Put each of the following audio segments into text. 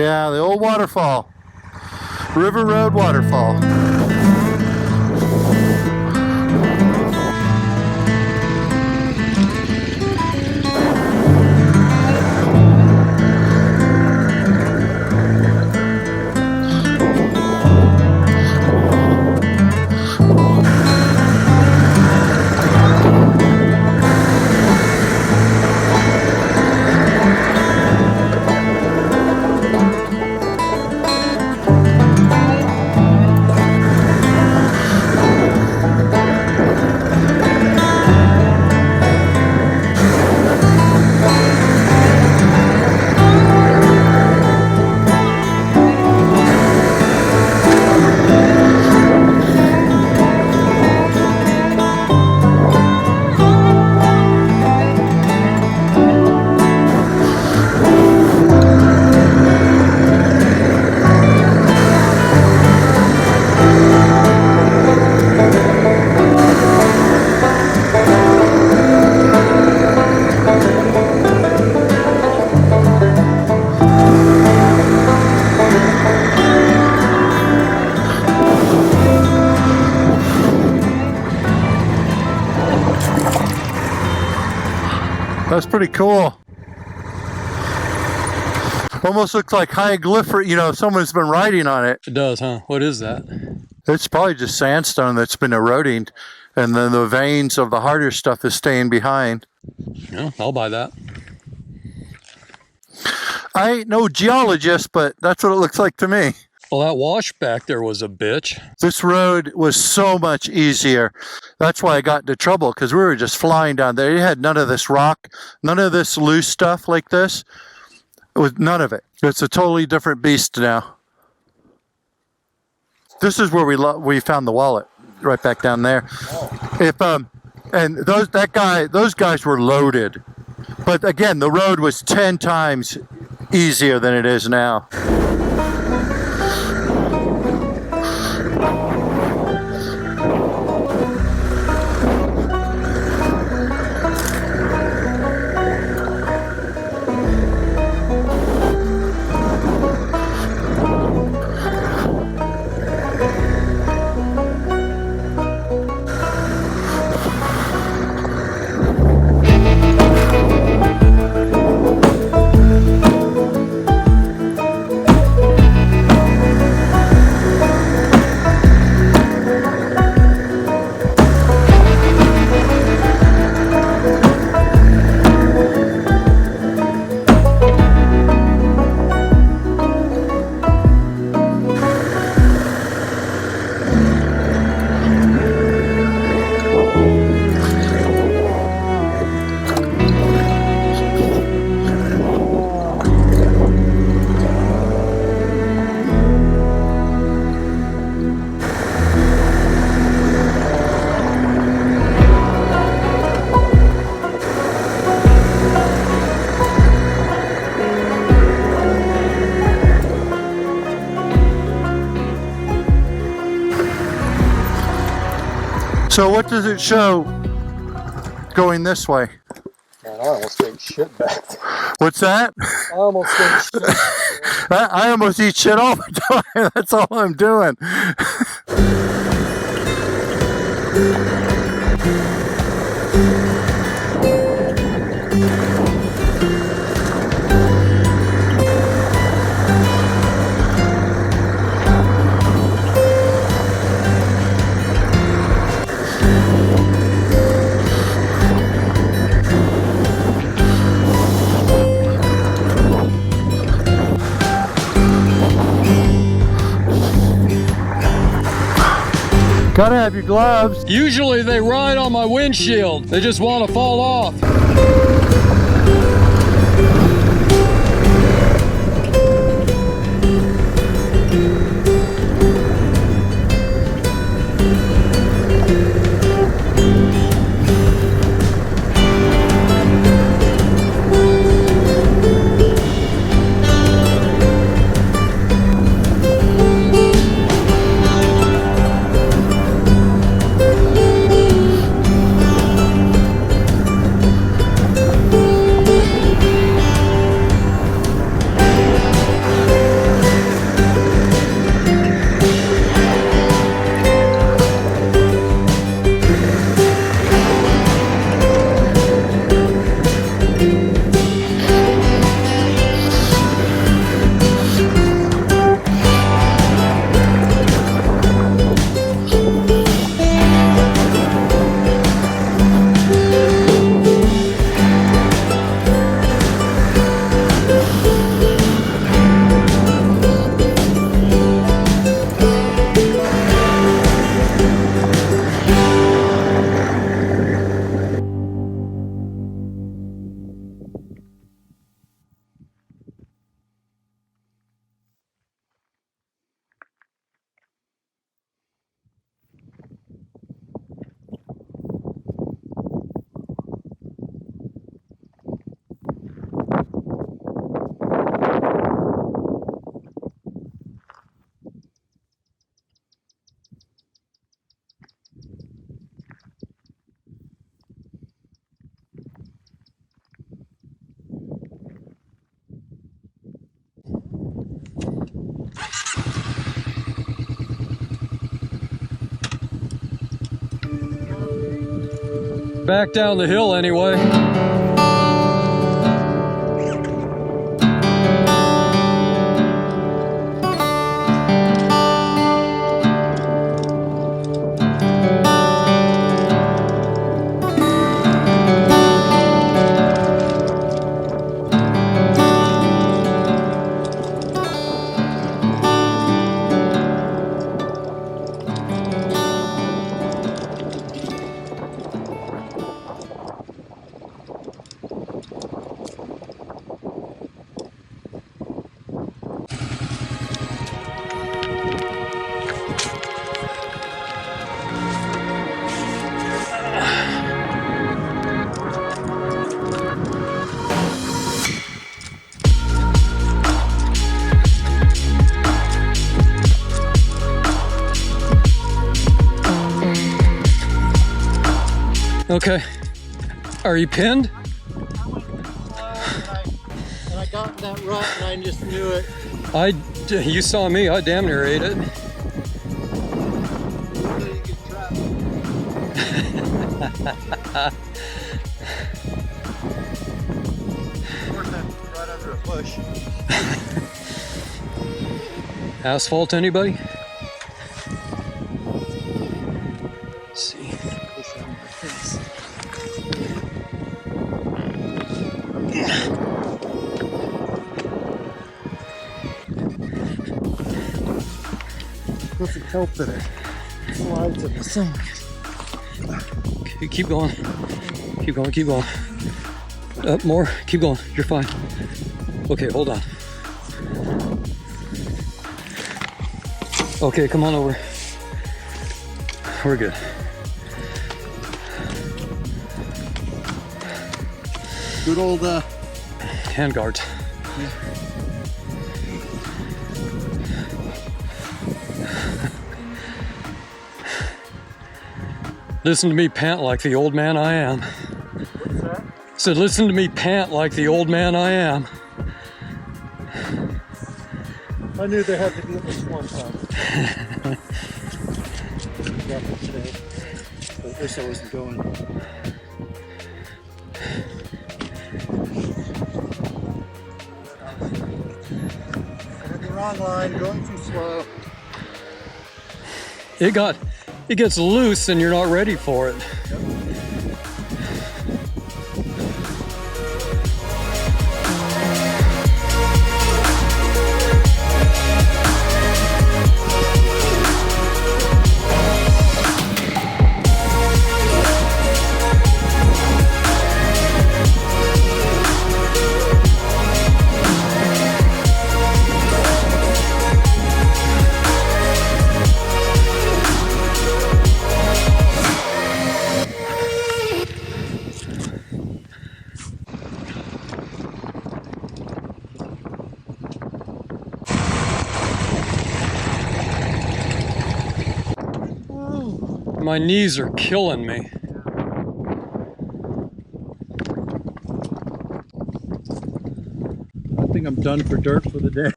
Yeah, the old waterfall. River Road waterfall. That's pretty cool. Almost looks like hieroglyphic, you know, someone's been writing on it. It does, huh? What is that? It's probably just sandstone that's been eroding, and then the veins of the harder stuff is staying behind. Yeah, I'll buy that. I ain't no geologist, but that's what it looks like to me. Well, that wash back there was a bitch. This road was so much easier. That's why I got into trouble, because we were just flying down there. It had none of this rock, none of this loose stuff like this. It was none of it. It's a totally different beast now. This is where we found the wallet, right back down there. And those guys were loaded. But again, the road was 10 times easier than it is now. So what does it show going this way? Man, I almost ate shit back there. What's that? I almost ate shit. I almost eat shit all the time. That's all I'm doing. Gotta have your gloves. Usually they ride on my windshield. They just want to fall off. Back down the hill anyway. Okay, are you pinned? I went slow and I got in that rut and I just knew it. You saw me, I damn near ate it. You get trapped. Right under a bush. Asphalt, anybody? Let's see. Doesn't help that it slides in the sun. Okay, keep going. Keep going, keep going. Up more, keep going, you're fine. Okay, hold on. Okay, come on over. We're good. Good old Hand guards. Yeah. Listen to me pant like the old man I am. What's that? Said, listen to me pant like the old man I am. I knew they had to do this one time. Got it today. But I wish I wasn't going. I'm in the wrong line, going too slow. It gets loose and you're not ready for it. My knees are killing me. I think I'm done for dirt for the day.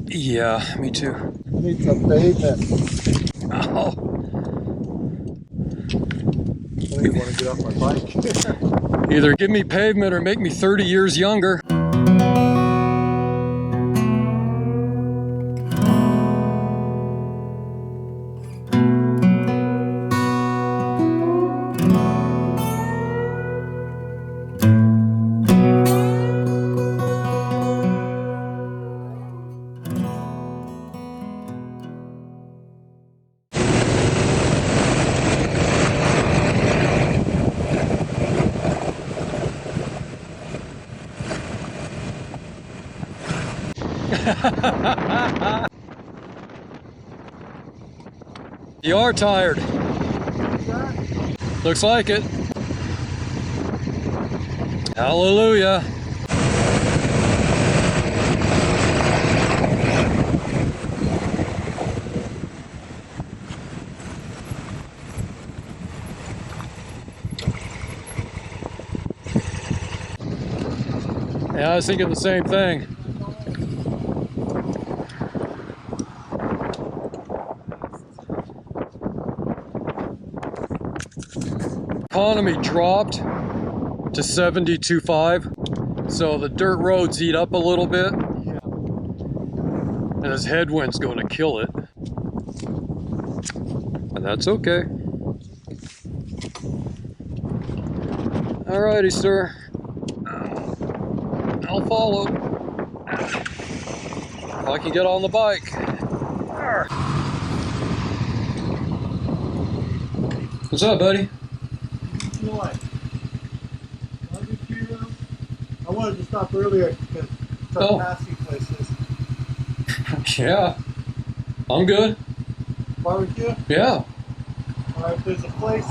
Yeah, me too. I need some pavement. Oh, I think I want to get off my bike. either give me pavement or make me 30 years younger. You are tired. Looks like it. Hallelujah. Yeah, I was thinking the same thing. Economy dropped to 72.5, so the dirt roads eat up a little bit, and this headwind's going to kill it, and that's okay. Alrighty, sir. I'll follow. If I can get on the bike. What's up, buddy? What? Barbecue? I wanted to stop earlier because some passy places. Yeah. I'm good. Barbecue? Yeah. Alright, there's a place.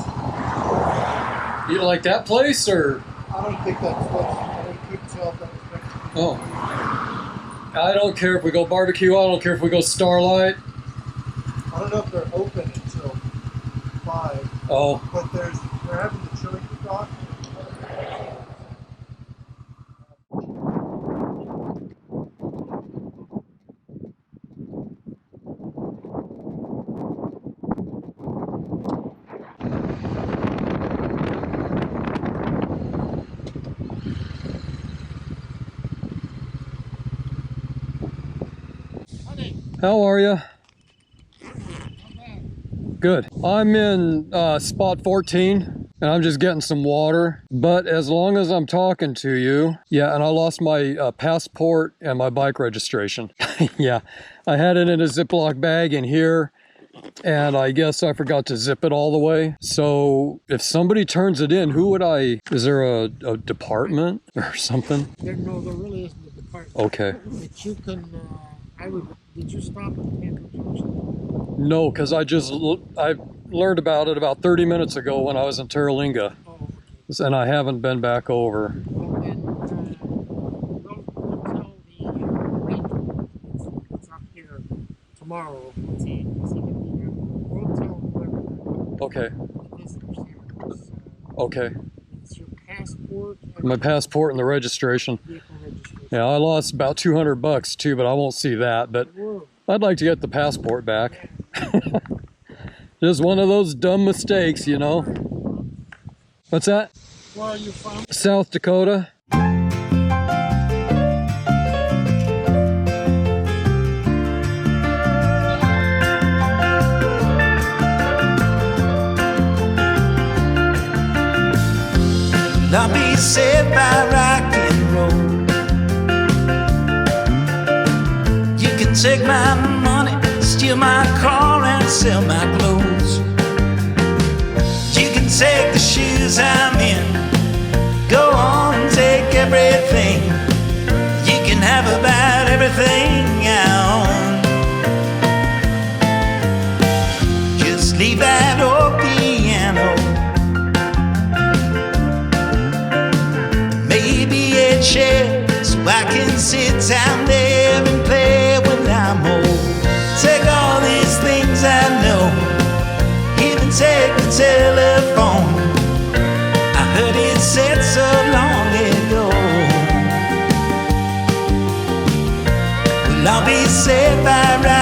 You like that place, or? I don't think that's close. I couldn't tell if that was next to me. Oh. I don't care if we go barbecue. I don't care if we go Starlight. I don't know if they're open until 5. Oh. But they're having the chili cook-off. How are you? Good. I'm in spot 14, and I'm just getting some water. But as long as I'm talking to you, yeah, and I lost my passport and my bike registration. Yeah, I had it in a Ziploc bag in here, and I guess I forgot to zip it all the way. So if somebody turns it in, who would I? Is there a department or something? No, there really isn't a department. Okay. But you can, did you stop at the Panniers junction? No, because I learned about it about 30 minutes ago when I was in Terralinga. Oh, okay. And I haven't been back over. Well, then, don't tell the ranger it's up here tomorrow. Is he going to be here? Don't tell whoever Okay, the visitors here. okay. It's your passport and My passport and the registration. vehicle registration. Yeah, I lost about $200 too, but I won't see that. But Whoa. I'd like to get the passport back. Just one of those dumb mistakes, you know. What's that? Where are you from? South Dakota. I'll be saved by rock and roll. You can take my money, steal my car and sell my clothes. You can take the shoes I'm in, go on and take everything. You can have about everything I own. Just leave that old piano, maybe a chair, so I can sit down there and play when I'm old. Take all these things I know, even take the telephone. I heard it said so long ago. Well, I'll be saved by right.